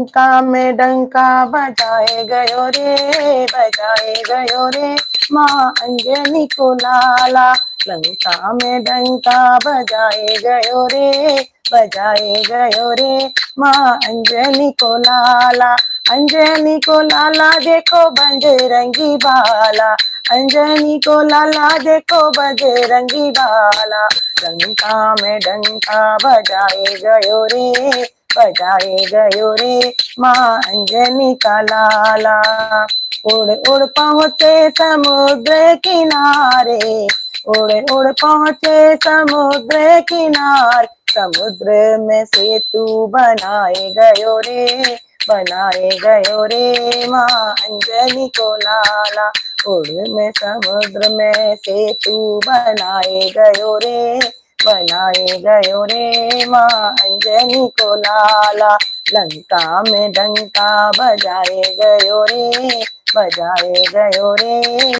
लंका में डंका बजाए गयो रे, बजाए गयो रे, माँ अंजनी को लाला। लंका में डंका बजाए गयो रे, बजाए गयो रे, माँ अंजनी को लाला। अंजनी को लाला देखो बजरंगी बाला, अंजनी को लाला देखो बजरंगी बाला। लंका में डंका बजाए गयो रे, बजाए गयो रे, माँ अंजनी का लाला। उड़ उड़ पहुँचे समुद्र किनारे, उड़ उड़ पहुँचे समुद्र किनारे, समुद्र में सेतु बनाए गयो रे, बनाए गयो रे, माँ अंजनी को लाला। उड़ में समुद्र में सेतु बनाए गयो रे, बनाए गयो रे, माँ अंजनी को लाला। लंका में डंका बजाए गयो रे, बजाए गयो रे।